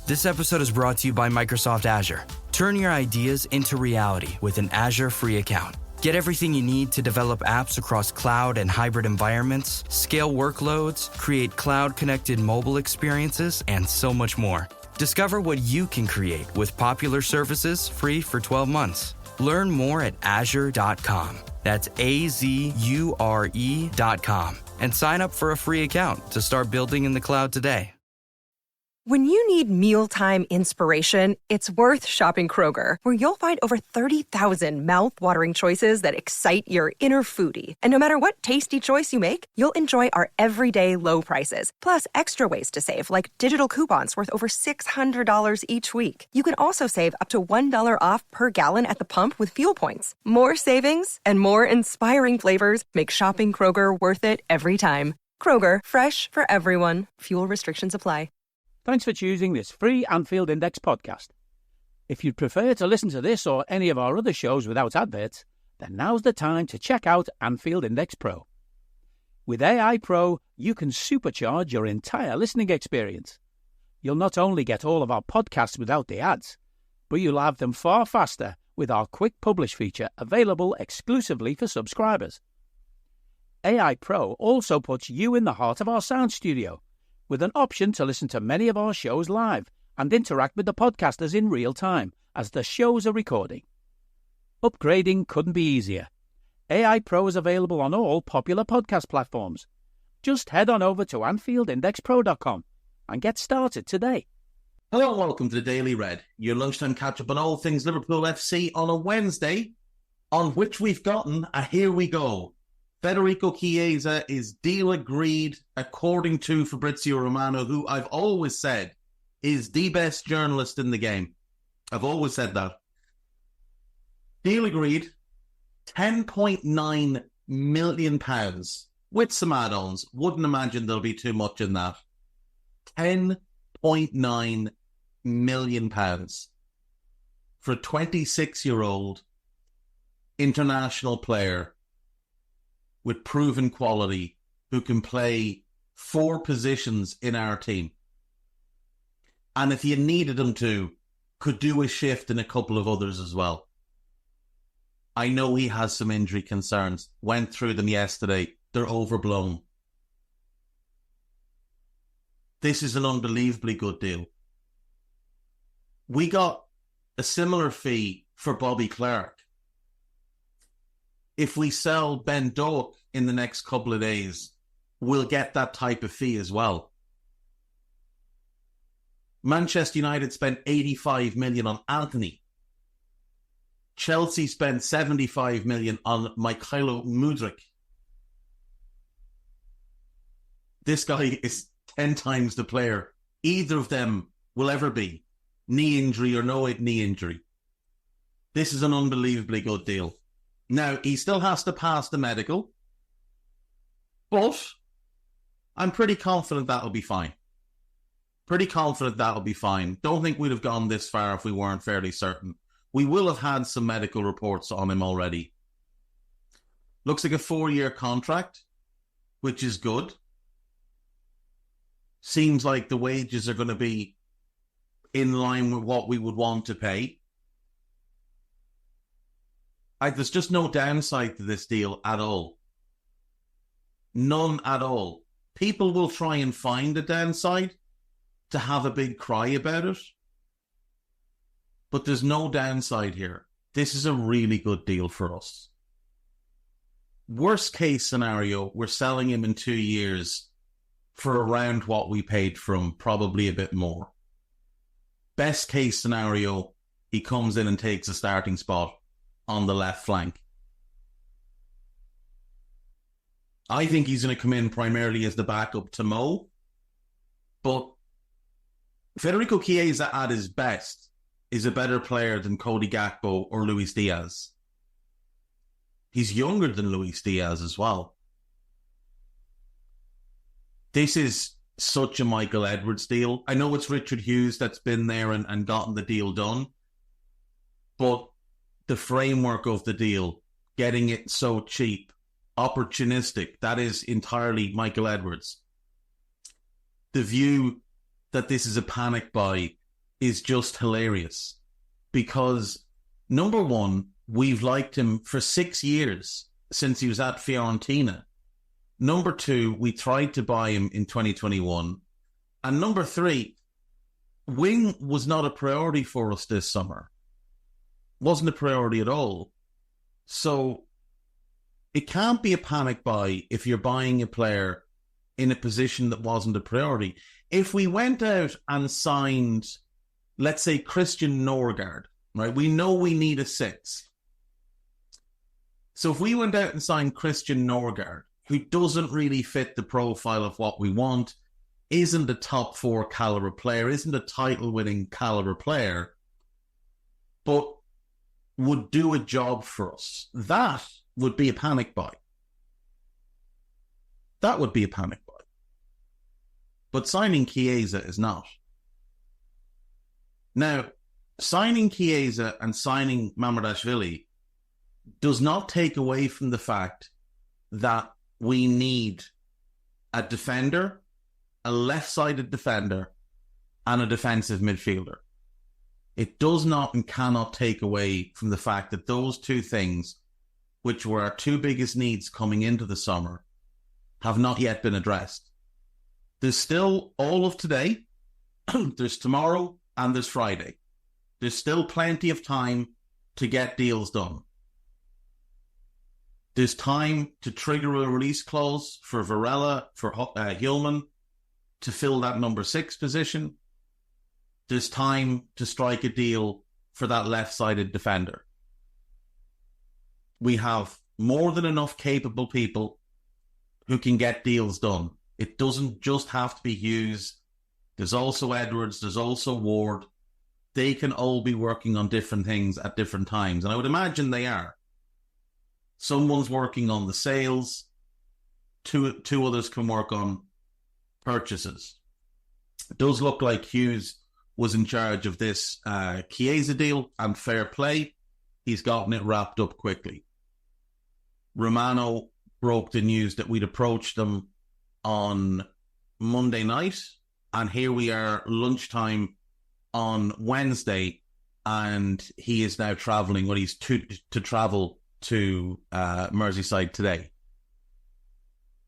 This episode is brought to you by Microsoft Azure. Turn your ideas into reality with an Azure free account. Get everything you need to develop apps across cloud and hybrid environments, scale workloads, create cloud-connected mobile experiences, and so much more. Discover what you can create with popular services free for 12 months. Learn more at azure.com. That's AZURE.com. And sign up for a free account to start building in the cloud today. When you need mealtime inspiration, it's worth shopping Kroger, where you'll find over 30,000 mouth-watering choices that excite your inner foodie. And no matter what tasty choice you make, you'll enjoy our everyday low prices, plus extra ways to save, like digital coupons worth over $600 each week. You can also save up to $1 off per gallon at the pump with fuel points. More savings and more inspiring flavors make shopping Kroger worth it every time. Kroger, fresh for everyone. Fuel restrictions apply. Thanks for choosing this free Anfield Index podcast. If you'd prefer to listen to this or any of our other shows without adverts, then now's the time to check out Anfield Index Pro. With AI Pro, you can supercharge your entire listening experience. You'll not only get all of our podcasts without the ads, but you'll have them far faster with our Quick Publish feature available exclusively for subscribers. AI Pro also puts you in the heart of our sound studio, with an option to listen to many of our shows live and interact with the podcasters in real time as the shows are recording. Upgrading couldn't be easier. AI Pro is available on all popular podcast platforms. Just head on over to AnfieldIndexPro.com and get started today. Hello and welcome to the Daily Red, your lunchtime catch-up on all things Liverpool FC on a Wednesday, on which we've gotten a here we go. Federico Chiesa is deal agreed, according to Fabrizio Romano, who I've always said is the best journalist in the game. I've always said that. Deal agreed, £10.9 million, with some add-ons. Wouldn't imagine there'll be too much in that. £10.9 million for a 26-year-old international player with proven quality who can play 4 positions in our team. And if you needed him to, could do a shift in a couple of others as well. I know he has some injury concerns. Went through them yesterday. They're overblown. This is an unbelievably good deal. We got a similar fee for Bobby Clark. If we sell Ben Doak in the next couple of days, we'll get that type of fee as well. Manchester United spent 85 million on Anthony. Chelsea spent 75 million on Mykhailo Mudryk. This guy is 10 times the player either of them will ever be. Knee injury or no knee injury. This is an unbelievably good deal. Now, he still has to pass the medical, but I'm pretty confident that'll be fine. Don't think we'd have gone this far if we weren't fairly certain. We will have had some medical reports on him already. Looks like a 4-year contract, which is good. Seems like the wages are going to be in line with what we would want to pay. There's just no downside to this deal at all. None at all. People will try and find a downside to have a big cry about it. But there's no downside here. This is a really good deal for us. Worst case scenario, we're selling him in 2 years for around what we paid for him, probably a bit more. Best case scenario, he comes in and takes a starting spot on the left flank. I think he's going to come in primarily as the backup to Mo, but Federico Chiesa at his best is a better player than Cody Gakpo or Luis Diaz. He's younger than Luis Diaz as well. This is such a Michael Edwards deal. I know it's Richard Hughes that's been there and gotten the deal done, but the framework of the deal, getting it so cheap, opportunistic, that is entirely Michael Edwards. The view that this is a panic buy is just hilarious. Because, number one, we've liked him for 6 years since he was at Fiorentina. Number two, we tried to buy him in 2021. And number three, wing was not a priority for us this summer. Wasn't a priority at all. So it can't be a panic buy if you're buying a player in a position that wasn't a priority. If we went out and signed, let's say, Christian Norgard, right? We know we need a 6. So if we went out and signed Christian Norgard, who doesn't really fit the profile of what we want, isn't a top 4 caliber player, isn't a title-winning caliber player, but would do a job for us, that would be a panic buy. That would be a panic buy. But signing Chiesa is not. Now, signing Chiesa and signing Mamardashvili does not take away from the fact that we need a defender, a left-sided defender, and a defensive midfielder. It does not and cannot take away from the fact that those two things, which were our two biggest needs coming into the summer, have not yet been addressed. There's still all of today, there's tomorrow, and there's Friday. There's still plenty of time to get deals done. There's time to trigger a release clause for Varela, for Hjulman, to fill that number 6 position. There's time to strike a deal for that left-sided defender. We have more than enough capable people who can get deals done. It doesn't just have to be Hughes. There's also Edwards. There's also Ward. They can all be working on different things at different times. And I would imagine they are. Someone's working on the sales. Two others can work on purchases. It does look like Hughes was in charge of this Chiesa deal, and fair play. He's gotten it wrapped up quickly. Romano broke the news that we'd approached them on Monday night, and here we are lunchtime on Wednesday, and he is now travelling. Well, he's to travel to Merseyside today.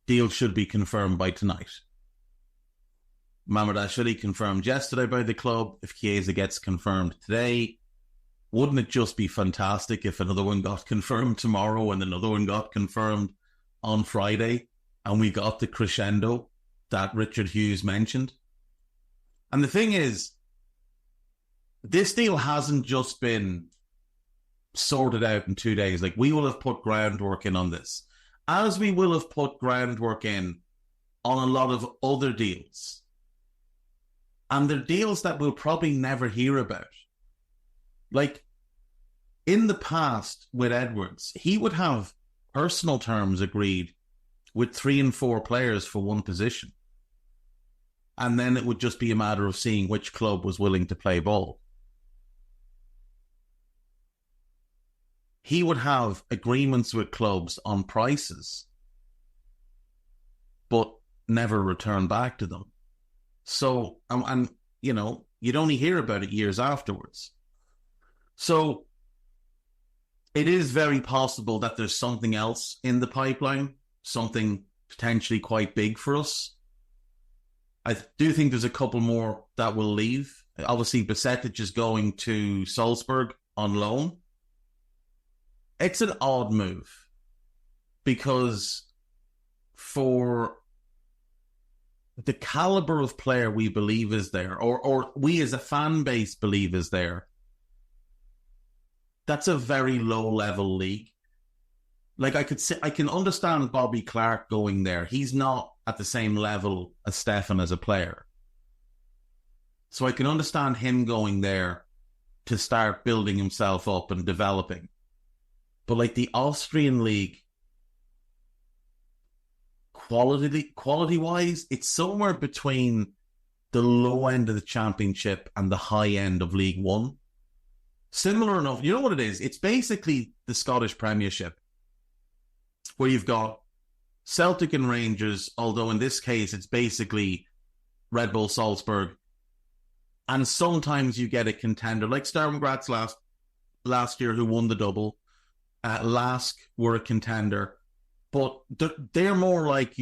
Deal should be confirmed by tonight. Mamardashvili confirmed yesterday by the club. If Chiesa gets confirmed today, wouldn't it just be fantastic if another one got confirmed tomorrow and another one got confirmed on Friday, and we got the crescendo that Richard Hughes mentioned? And the thing is, this deal hasn't just been sorted out in 2 days. Like, we will have put groundwork in on this, as we will have put groundwork in on a lot of other deals. And they're deals that we'll probably never hear about. Like, in the past with Edwards, he would have personal terms agreed with 3 and 4 players for one position. And then it would just be a matter of seeing which club was willing to play ball. He would have agreements with clubs on prices, but never return back to them. So, and you know, you'd only hear about it years afterwards. So, it is very possible that there's something else in the pipeline, something potentially quite big for us. I do think there's a couple more that will leave. Obviously, Besetic is going to Salzburg on loan. It's an odd move because for the caliber of player we believe is there, or we as a fan base believe is there, that's a very low-level league. Like, I can understand Bobby Clark going there. He's not at the same level as Stefan as a player. So I can understand him going there to start building himself up and developing. But like the Austrian league, quality-wise, it's somewhere between the low end of the Championship and the high end of League One. Similar enough, you know what it is? It's basically the Scottish Premiership, where you've got Celtic and Rangers, although in this case it's basically Red Bull Salzburg And sometimes you get a contender like Sturm Graz last year, who won the double. Lask were a contender, but they're more like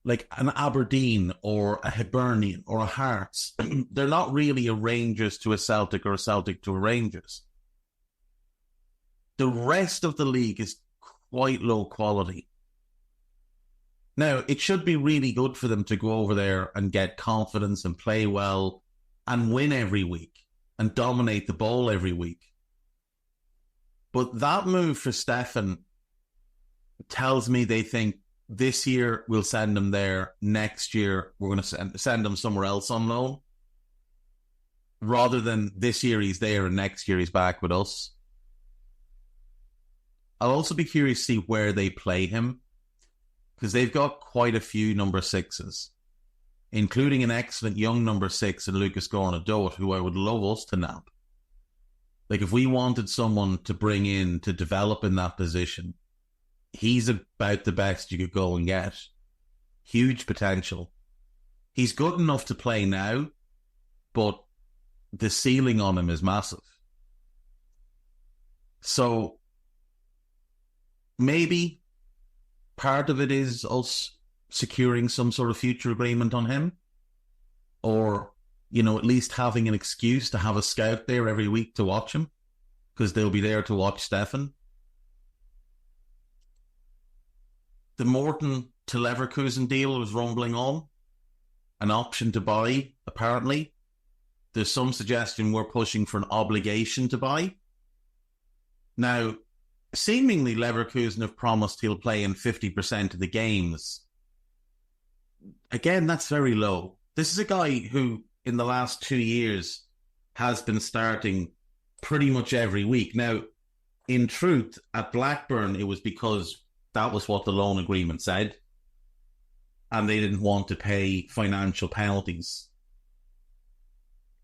like an Aberdeen or a Hibernian or a Hearts. They're not really a Rangers to a Celtic or a Celtic to a Rangers. The rest of the league is quite low quality. Now, it should be really good for them to go over there and get confidence and play well and win every week and dominate the ball every week. But that move for Stefan tells me they think this year we'll send him there, next year we're going to send him somewhere else on loan, rather than this year he's there and next year he's back with us. I'll also be curious to see where they play him, because they've got quite a few number sixes, including an excellent young number six in Lucas Gornadot, who I would love us to nab. Like, if we wanted someone to bring in to develop in that position, he's about the best you could go and get. Huge potential. He's good enough to play now, but the ceiling on him is massive. So maybe part of it is us securing some sort of future agreement on him, or, you know, at least having an excuse to have a scout there every week to watch him, because they'll be there to watch Stefan. The Morton to Leverkusen deal was rumbling on. An option to buy, apparently. There's some suggestion we're pushing for an obligation to buy. Now, seemingly Leverkusen have promised he'll play in 50% of the games. Again, that's very low. This is a guy who, in the last 2 years, has been starting pretty much every week. Now, in truth, at Blackburn, it was because that was what the loan agreement said, and they didn't want to pay financial penalties.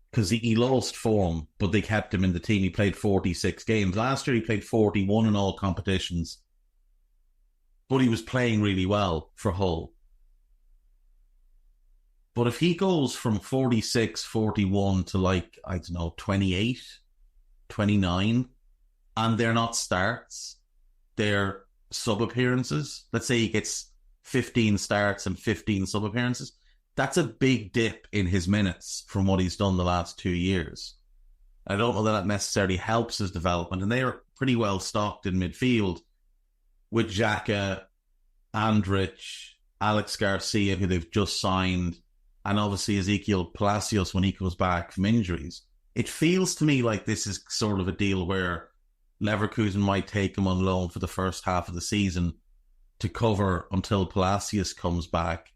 Because he lost form, but they kept him in the team. He played 46 games. Last year he played 41 in all competitions. But he was playing really well for Hull. But if he goes from 46, 41 to, like, I don't know, 28, 29, and they're not starts, they're sub-appearances. Let's say he gets 15 starts and 15 sub-appearances. That's a big dip in his minutes from what he's done the last 2 years. I don't know that necessarily helps his development, and they are pretty well stocked in midfield with Xhaka, Andrich, Alex Garcia, who they've just signed, and obviously Ezekiel Palacios when he comes back from injuries. It feels to me like this is sort of a deal where Leverkusen might take him on loan for the first half of the season to cover until Palacios comes back.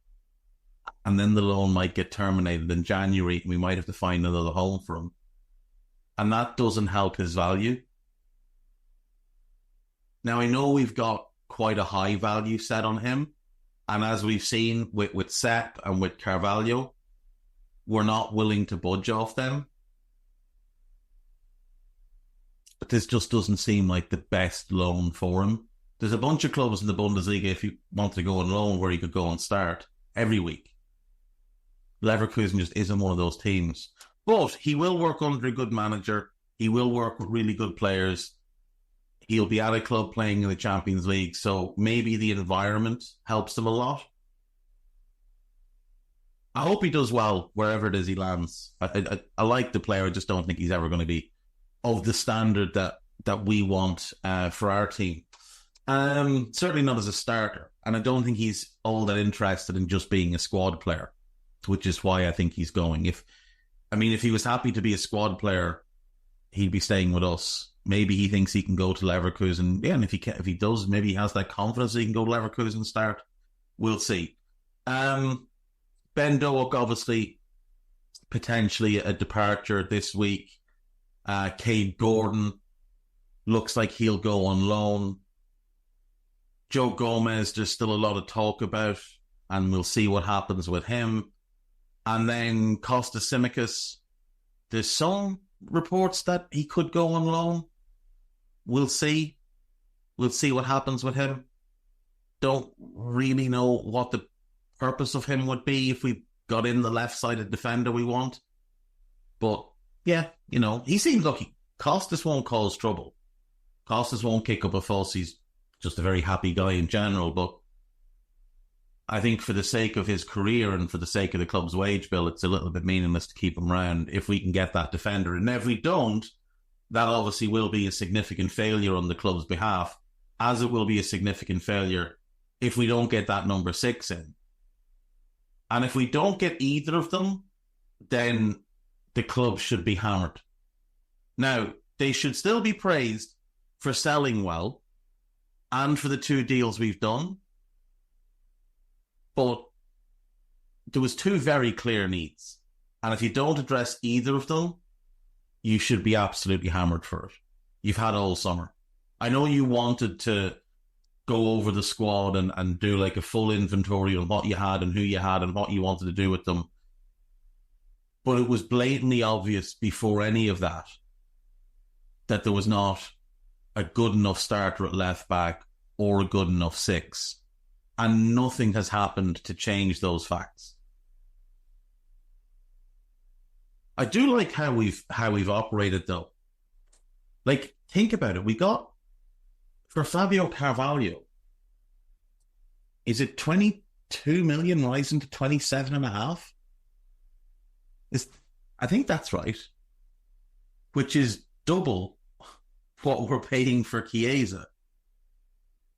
And then the loan might get terminated in January, and we might have to find another home for him. And that doesn't help his value. Now, I know we've got quite a high value set on him. And as we've seen with Sepp and with Carvalho, we're not willing to budge off them. But this just doesn't seem like the best loan for him. There's a bunch of clubs in the Bundesliga, if you want to go on loan, where he could go and start every week. Leverkusen just isn't one of those teams. But he will work under a good manager. He will work with really good players. He'll be at a club playing in the Champions League, so maybe the environment helps him a lot. I hope he does well wherever it is he lands. I like the player. I just don't think he's ever going to be of the standard that we want for our team. Certainly not as a starter. And I don't think he's all that interested in just being a squad player, which is why I think he's going. If he was happy to be a squad player, he'd be staying with us. Maybe he thinks he can go to Leverkusen. Yeah, and if he does, maybe he has that confidence that he can go to Leverkusen and start. We'll see. Ben Doak, obviously, potentially a departure this week. Cade Gordon looks like he'll go on loan. Joe Gomez, there's still a lot of talk about, and we'll see what happens with him. And then Kostas Tsimikas, there's some reports that he could go on loan. We'll see. We'll see what happens with him. Don't really know what the purpose of him would be if we got in the left-sided defender we want. But, yeah, he seems lucky. Costas won't cause trouble. Costas won't kick up a fuss. He's just a very happy guy in general. But I think for the sake of his career and for the sake of the club's wage bill, it's a little bit meaningless to keep him around if we can get that defender. And if we don't, that obviously will be a significant failure on the club's behalf, as it will be a significant failure if we don't get that number 6 in. And if we don't get either of them, then the club should be hammered. Now, they should still be praised for selling well and for the 2 deals we've done. But there was 2 very clear needs. And if you don't address either of them, you should be absolutely hammered for it. You've had all summer. I know you wanted to go over the squad and do like a full inventory on what you had and who you had and what you wanted to do with them. But it was blatantly obvious before any of that there was not a good enough starter at left back or a good enough 6. And nothing has happened to change those facts. I do like how we've operated though. Like, think about it. We got, for Fabio Carvalho, is it 22 million rising to 27.5? I think that's right. Which is double what we're paying for Chiesa.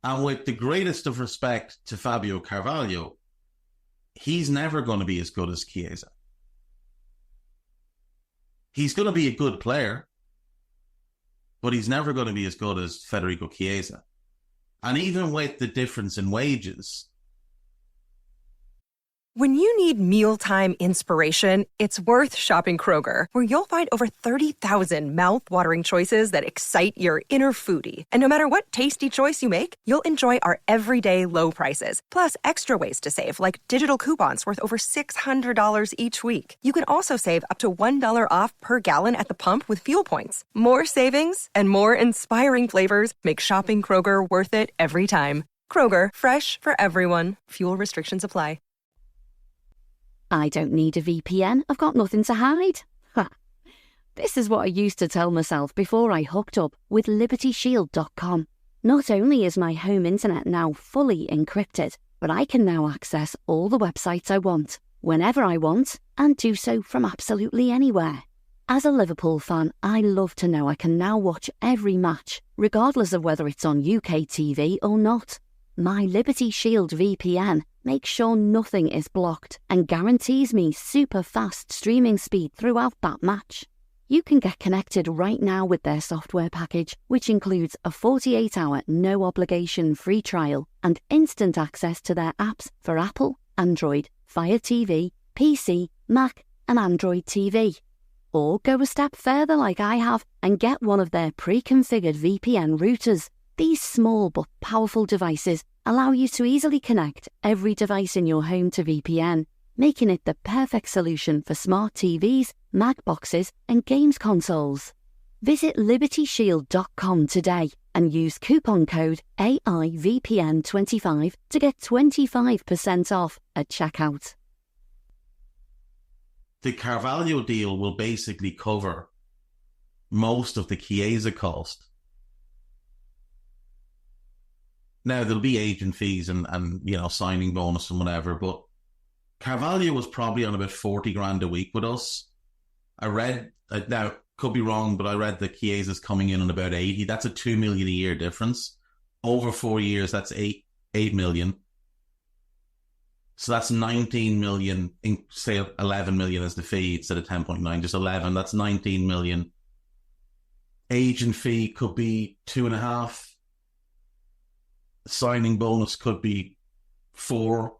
And with the greatest of respect to Fabio Carvalho, he's never going to be as good as Chiesa. He's going to be a good player, but he's never going to be as good as Federico Chiesa. And even with the difference in wages... When you need mealtime inspiration, it's worth shopping Kroger, where you'll find over 30,000 mouth-watering choices that excite your inner foodie. And no matter what tasty choice you make, you'll enjoy our everyday low prices, plus extra ways to save, like digital coupons worth over $600 each week. You can also save up to $1 off per gallon at the pump with fuel points. More savings and more inspiring flavors make shopping Kroger worth it every time. Kroger, fresh for everyone. Fuel restrictions apply. I don't need a VPN, I've got nothing to hide. Ha! This is what I used to tell myself before I hooked up with LibertyShield.com. Not only is my home internet now fully encrypted, but I can now access all the websites I want, whenever I want, and do so from absolutely anywhere. As a Liverpool fan, I love to know I can now watch every match, regardless of whether it's on UK TV or not. My Liberty Shield VPN makes sure nothing is blocked and guarantees me super fast streaming speed throughout that match. You can get connected right now with their software package, which includes a 48-hour no-obligation free trial and instant access to their apps for Apple, Android, Fire TV, PC, Mac and Android TV. Or go a step further like I have and get one of their pre-configured VPN routers. These small but powerful devices allow you to easily connect every device in your home to VPN, making it the perfect solution for smart TVs, Mac boxes, and games consoles. Visit LibertyShield.com today and use coupon code AIVPN25 to get 25% off at checkout. The Carvalho deal will basically cover most of the Chiesa cost. Now, there'll be agent fees and signing bonus and whatever, but Carvalho was probably on about 40 grand a week with us. I read, now, could be wrong, but I read that Chiesa's coming in on about 80. That's a 2 million a year difference. Over 4 years, that's 8 million. So that's 19 million, say 11 million as the fee instead of 10.9, just 11. That's 19 million. Agent fee could be 2.5. Signing bonus could be 4,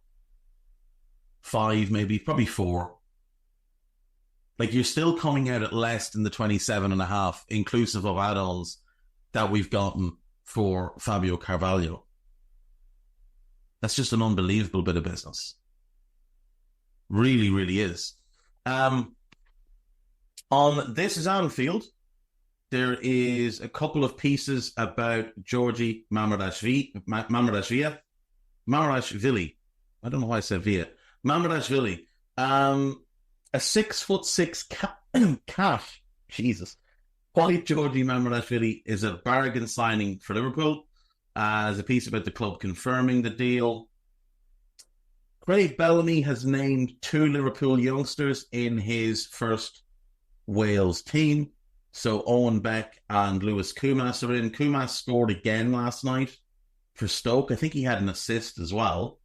5, maybe, probably 4. Like, you're still coming out at less than the 27.5, inclusive of add-ons that we've gotten for Fabio Carvalho. That's just an unbelievable bit of business. Really, really is. On This Is Anfield, there is a couple of pieces about Georgi Mamardashvili. I don't know why I said Via. Mamardashvili. A 6'6" cat, Jesus, white Georgie Mamardashvili is a bargain signing for Liverpool. There's a piece about the club confirming the deal. Craig Bellamy has named 2 Liverpool youngsters in his first Wales team. So Owen Beck and Lewis Koumas are in. Koumas scored again last night for Stoke. I think he had an assist as well.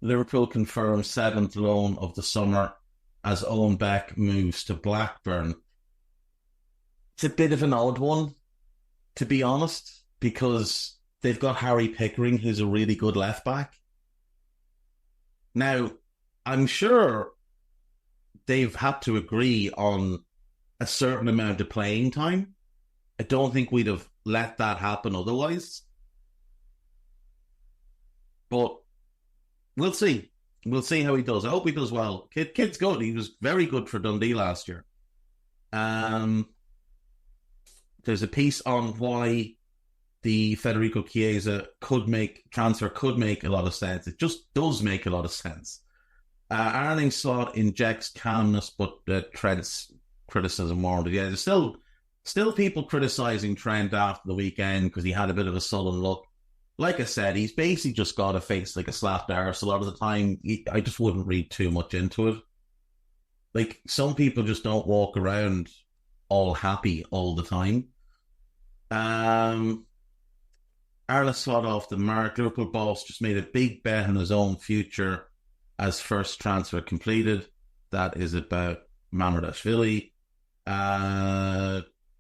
Liverpool confirmed 7th loan of the summer as Owen Beck moves to Blackburn. It's a bit of an odd one, to be honest, because they've got Harry Pickering, who's a really good left back. Now, I'm sure they've had to agree on a certain amount of playing time. I don't think we'd have let that happen otherwise. But we'll see. We'll see how he does. I hope he does well. Kid's good. He was very good for Dundee last year. There's a piece on why the Federico Chiesa transfer could make a lot of sense. It just does make a lot of sense. Arling Slot injects calmness, but Trent's criticism warranted. Yeah, there's still people criticising Trent after the weekend because he had a bit of a sullen look. Like I said, he's basically just got a face like a slapped arse a lot of the time. I just wouldn't read too much into it. Like, some people just don't walk around all happy all the time. Arla Slot off the mark. Liverpool boss just made a big bet on his own future as first transfer completed. That is about Mamardashvili.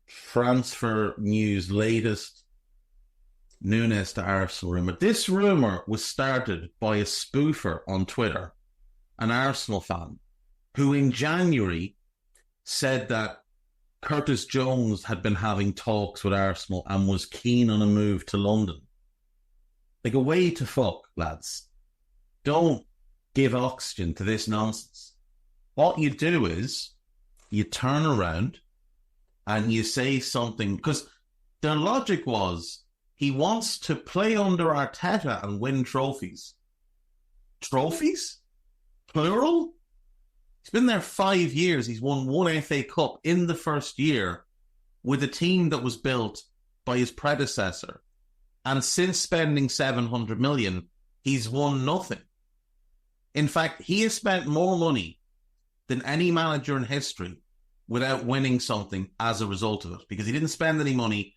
Transfer news latest. Nunes to Arsenal rumour. This rumour was started by a spoofer on Twitter, an Arsenal fan, who in January said that Curtis Jones had been having talks with Arsenal and was keen on a move to London. Like, a way to fuck, lads. Don't give oxygen to this nonsense. What you do is you turn around and you say something, because their logic was he wants to play under Arteta and win trophies. Trophies? Plural? He's been there 5 years. He's won 1 FA Cup in the first year with a team that was built by his predecessor. And since spending 700 million, he's won nothing. In fact, he has spent more money than any manager in history without winning something as a result of it, because he didn't spend any money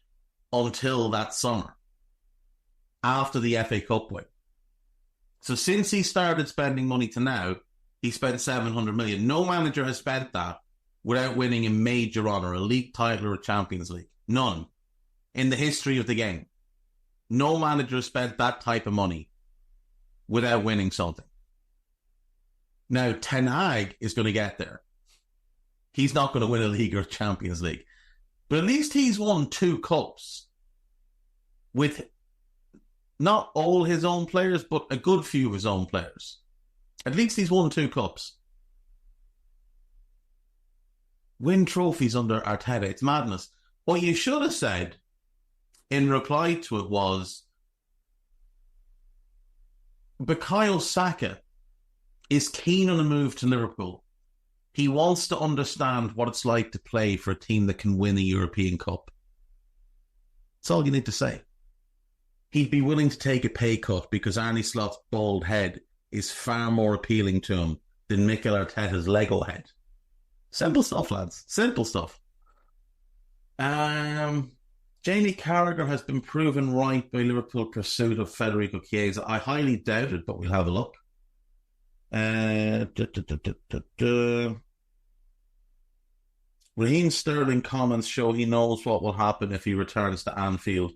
until that summer, after the FA Cup win. So since he started spending money to now, he spent 700 million. No manager has spent that without winning a major honour, a league title or a Champions League. None. In the history of the game. No manager has spent that type of money without winning something. Now, Ten Hag is going to get there. He's not going to win a league or a Champions League. But at least he's won 2 cups with not all his own players, but a good few of his own players. At least he's won 2 cups. Win trophies under Arteta. It's madness. What you should have said in reply to it was, Bukayo Saka is keen on a move to Liverpool. He wants to understand what it's like to play for a team that can win a European Cup. That's all you need to say. He'd be willing to take a pay cut because Arne Slot's bald head is far more appealing to him than Mikel Arteta's Lego head. Simple stuff, lads. Simple stuff. Jamie Carragher has been proven right by Liverpool pursuit of Federico Chiesa. I highly doubt it, but we'll have a look. Raheem Sterling comments show he knows what will happen if he returns to Anfield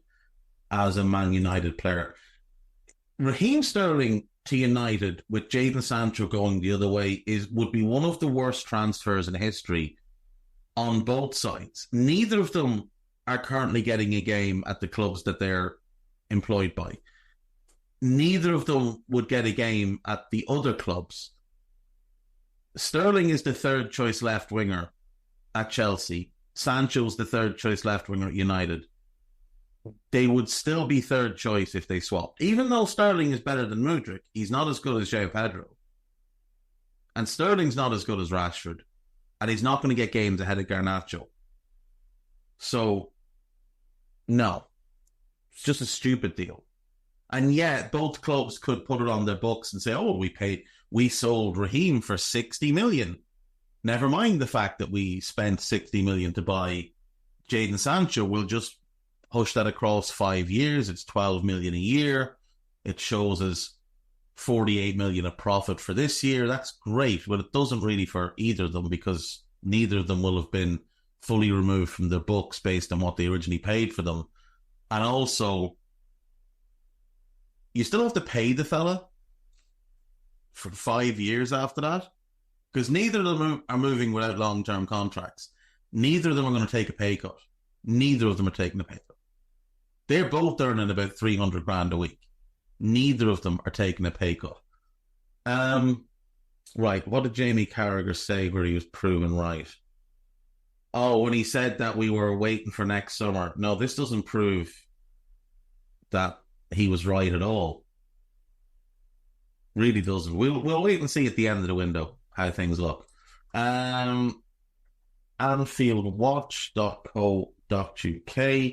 as a Man United player. Raheem Sterling to United with Jadon Sancho going the other way would be one of the worst transfers in history on both sides. Neither of them are currently getting a game at the clubs that they're employed by. Neither of them would get a game at the other clubs. Sterling is the third choice left winger at Chelsea. Sancho's the third choice left winger at United. they would still be third choice if they swapped. Even though Sterling is better than Mudryk, he's not as good as João Pedro. And Sterling's not as good as Rashford. And he's not going to get games ahead of Garnacho. So, no. It's just a stupid deal. And yet, both clubs could put it on their books and say, oh, we sold Raheem for 60 million. Never mind the fact that we spent 60 million to buy Jadon Sancho. We'll just push that across 5 years. It's 12 million a year. It shows us 48 million of profit for this year. That's great, but it doesn't really for either of them, because neither of them will have been fully removed from their books based on what they originally paid for them. And also, you still have to pay the fella for 5 years after that, because neither of them are moving without long-term contracts. Neither of them are going to take a pay cut. Neither of them are taking a pay cut. They're both earning about 300 grand a week. Neither of them are taking a pay cut. Right, what did Jamie Carragher say where he was proven right? Oh, when he said that we were waiting for next summer. No, this doesn't prove that he was right at all. Really doesn't. We'll wait and see at the end of the window how things look. AnfieldWatch.co.uk,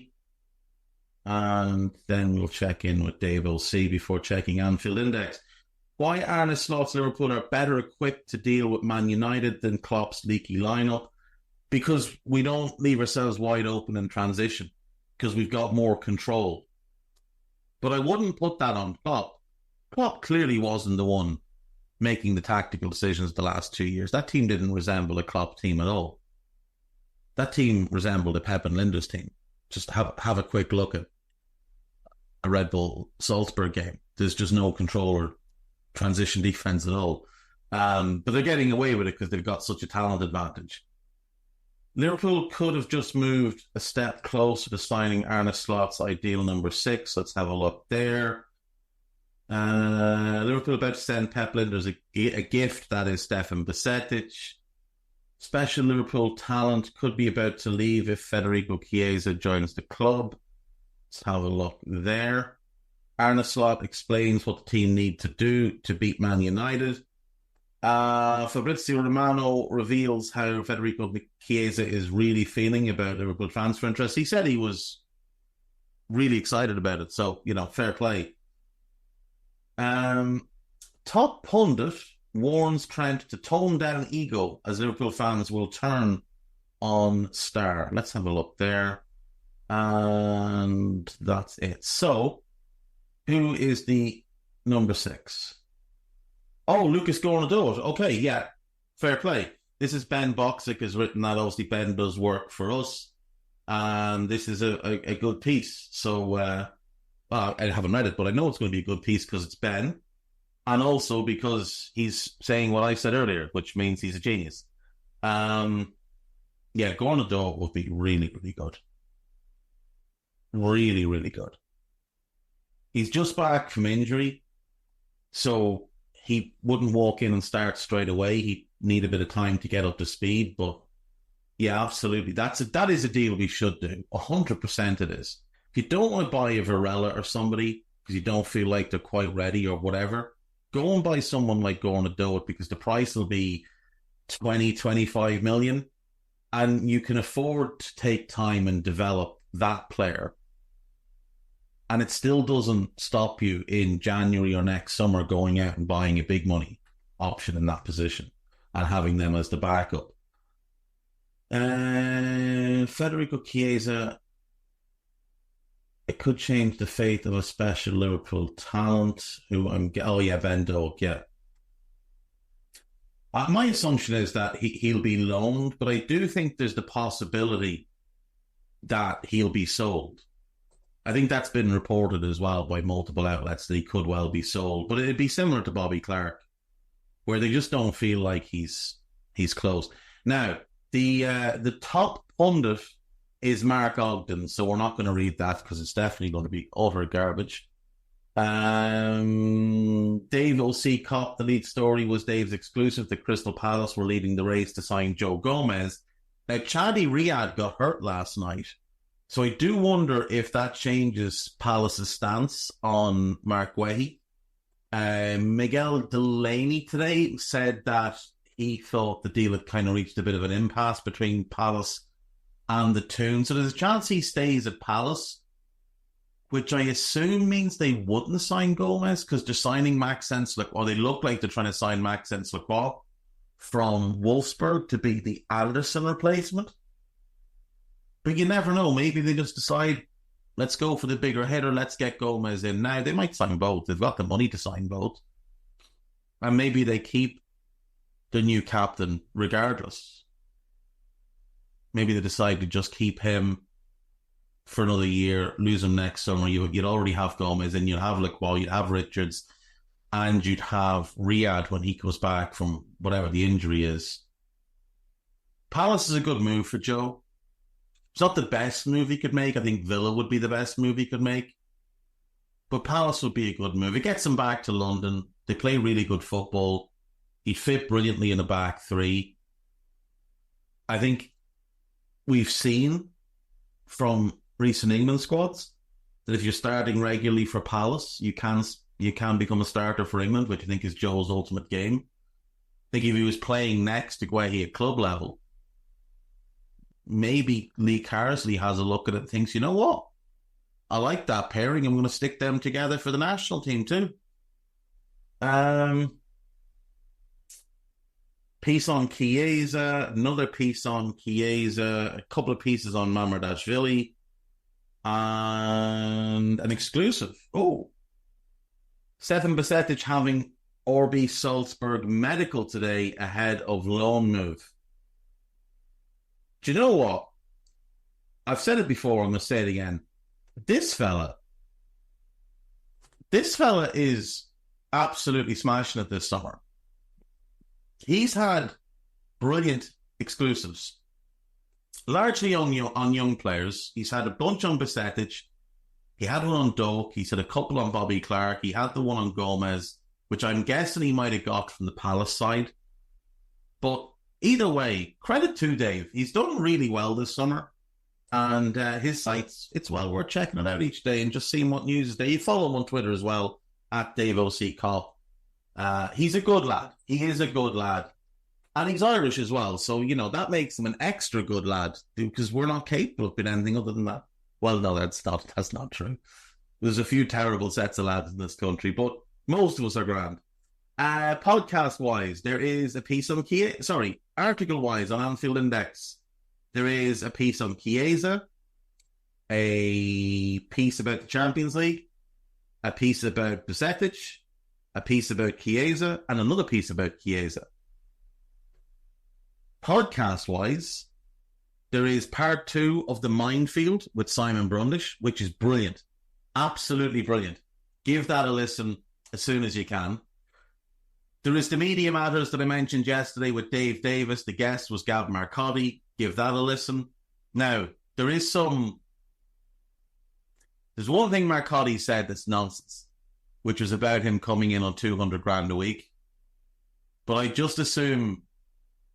and then we'll check in with Dave O.C. before checking Anfield Index. Why Arne Slot's Liverpool are better equipped to deal with Man United than Klopp's leaky lineup? Because we don't leave ourselves wide open in transition, because we've got more control. But I wouldn't put that on Klopp. Klopp clearly wasn't the one making the tactical decisions the last 2 years. That team didn't resemble a Klopp team at all. That team resembled a Pep and Linda's team. Just have a quick look at a Red Bull Salzburg game. There's just no control or transition defense at all. But they're getting away with it because they've got such a talent advantage. Liverpool could have just moved a step closer to signing Arne Slot's ideal number 6. Let's have a look there. Liverpool about to send Pep Linders a gift, that is Stefan Bajcetic. Special Liverpool talent could be about to leave if Federico Chiesa joins the club. Let's have a look there. Arne Slot explains what the team need to do to beat Man United. Fabrizio Romano reveals how Federico Chiesa is really feeling about Liverpool transfer interest. He said he was really excited about it, so, fair play. Top pundit warns Trent to tone down ego as Liverpool fans will turn on star. Let's have a look there. And that's it. So, who is the number 6? Oh, Lucas Gornadot. Okay, yeah, fair play. This is Ben Boxic has written that. Obviously, Ben does work for us. And this is a good piece. So, I haven't read it, but I know it's going to be a good piece because it's Ben. And also because he's saying what I said earlier, which means he's a genius. Gornadot would be really, really good. Really, really good. He's just back from injury, so he wouldn't walk in and start straight away. He'd need a bit of time to get up to speed, but yeah, absolutely. That is a deal we should do. 100% it is. If you don't want to buy a Varela or somebody because you don't feel like they're quite ready or whatever, go and buy someone like Gornadot because the price will be 20, 25 million, and you can afford to take time and develop that player. And it still doesn't stop you in January or next summer going out and buying a big money option in that position and having them as the backup. Federico Chiesa, it could change the fate of a special Liverpool talent Ben Doak, yeah. My assumption is that he'll be loaned, but I do think there's the possibility that he'll be sold. I think that's been reported as well by multiple outlets that he could well be sold, but it'd be similar to Bobby Clark, where they just don't feel like he's close. Now, the top pundit is Mark Ogden, so we're not going to read that because it's definitely going to be utter garbage. Dave O.C. Cop, the lead story was Dave's exclusive that Crystal Palace were leading the race to sign Joe Gomez. Now, Chadi Riyad got hurt last night, So I do wonder if that changes Palace's stance on Mark Guehi. Miguel Delaney today said that he thought the deal had kind of reached a bit of an impasse between Palace and the Toon. So there's a chance he stays at Palace, which I assume means they wouldn't sign Gomez because they're signing Maxence Lacroix, or they look like they're trying to sign Maxence Lacroix from Wolfsburg to be the Anderson replacement. But you never know. Maybe they just decide, let's go for the bigger hitter, let's get Gomez in now. They might sign both. They've got the money to sign both. And maybe they keep the new captain regardless. Maybe they decide to just keep him for another year, lose him next summer. You'd already have Gomez and you'd have Lacroix, you'd have Richards, and you'd have Riyad when he goes back from whatever the injury is. Palace is a good move for Joe. It's not the best move he could make. I think Villa would be the best move he could make. But Palace would be a good move. It gets him back to London. They play really good football. He'd fit brilliantly in a back three. I think we've seen from recent England squads that if you're starting regularly for Palace, you can become a starter for England, which I think is Joe's ultimate game. I think if he was playing next to Guehi at club level, maybe Lee Carsley has a look at it and thinks, you know what? I like that pairing. I'm going to stick them together for the national team too. Piece on Chiesa, another piece on Chiesa, a couple of pieces on Mamardashvili, and an exclusive. Oh, Stefan Bajcetic having RB Salzburg medical today ahead of loan move. Do you know what? I've said it before, I'm going to say it again. This fella is absolutely smashing it this summer. He's had brilliant exclusives, largely on young players. He's had a bunch on Bajcetic. He had one on Doak. He's had a couple on Bobby Clark. He had the one on Gomez, which I'm guessing he might have got from the Palace side. But either way, credit to Dave. He's done really well this summer. And his site's, it's well worth checking it out each day and just seeing what news is there. You follow him on Twitter as well, at DaveOCCop. He's a good lad. He is a good lad. And he's Irish as well. So, you know, that makes him an extra good lad because we're not capable of being anything other than that. Well, no, that's not true. There's a few terrible sets of lads in this country, but most of us are grand. Podcast-wise, there is a piece on article-wise on Anfield Index. There is a piece on Chiesa, a piece about the Champions League, a piece about Bajcetic, a piece about Chiesa, and another piece about Chiesa. Podcast-wise, there is part 2 of The Minefield with Simon Brundish, which is brilliant. Absolutely brilliant. Give that a listen as soon as you can. There is the Media Matters that I mentioned yesterday with Dave Davis. The guest was Gav Marcotti. Give that a listen. Now, there's one thing Marcotti said that's nonsense, which was about him coming in on 200 grand a week. But I just assume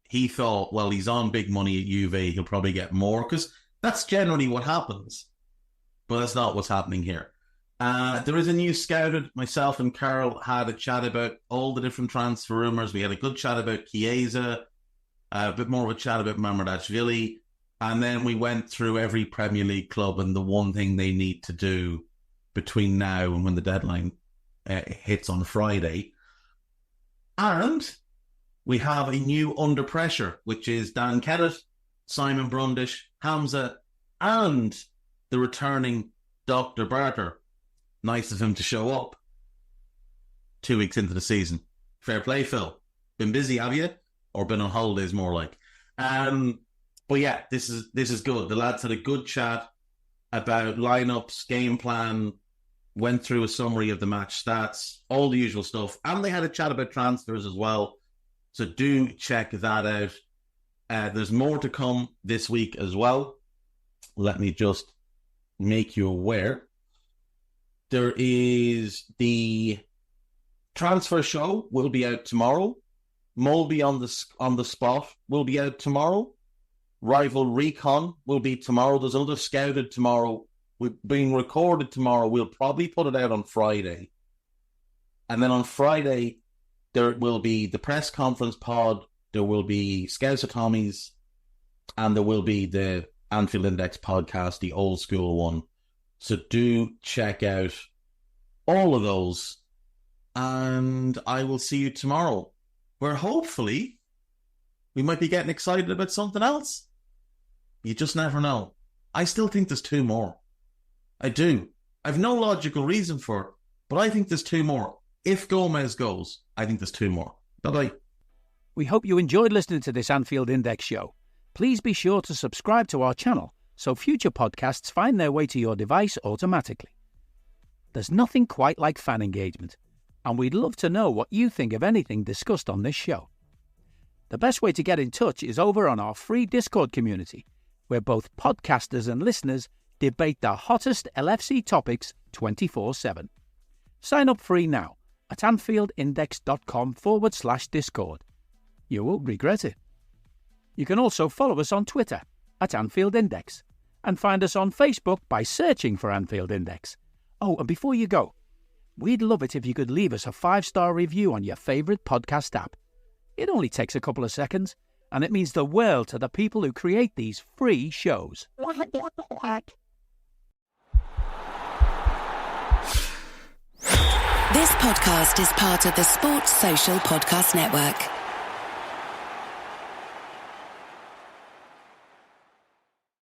he thought, well, he's on big money at Juve, he'll probably get more, because that's generally what happens. But that's not what's happening here. There is a new scouted. Myself and Carol had a chat about all the different transfer rumours. We had a good chat about Chiesa, a bit more of a chat about Mamardashvili, and then we went through every Premier League club and the one thing they need to do between now and when the deadline hits on Friday. And we have a new Under Pressure, which is Dan Kennett, Simon Brundish, Hamza, and the returning Dr. Barter. Nice of him to show up 2 weeks into the season. Fair play, Phil. Been busy, have you? Or been on holidays, more like. But yeah, this is good. The lads had a good chat about lineups, game plan, went through a summary of the match stats, all the usual stuff. And they had a chat about transfers as well. So do check that out. There's more to come this week as well. Let me just make you aware. There is the transfer show will be out tomorrow. Mulby on the spot will be out tomorrow. Rival Recon will be tomorrow. There's another Scouted tomorrow. We're being recorded tomorrow. We'll probably put it out on Friday. And then on Friday, there will be the press conference pod. There will be Scouts of Tommy's. And there will be the Anfield Index podcast, the old school one. So do check out all of those. And I will see you tomorrow, where hopefully we might be getting excited about something else. You just never know. I still think there's 2 more. I do. I've no logical reason for it, but I think there's 2 more. If Gomez goes, I think there's 2 more. Bye-bye. We hope you enjoyed listening to this Anfield Index show. Please be sure to subscribe to our channel so future podcasts find their way to your device automatically. There's nothing quite like fan engagement, and we'd love to know what you think of anything discussed on this show. The best way to get in touch is over on our free Discord community, where both podcasters and listeners debate the hottest LFC topics 24/7. Sign up free now at AnfieldIndex.com/Discord. You won't regret it. You can also follow us on Twitter at Anfield Index and find us on Facebook by searching for Anfield Index. Oh, and before you go, we'd love it if you could leave us a 5-star review on your favourite podcast app. It only takes a couple of seconds, and it means the world to the people who create these free shows. This podcast is part of the Sports Social Podcast Network.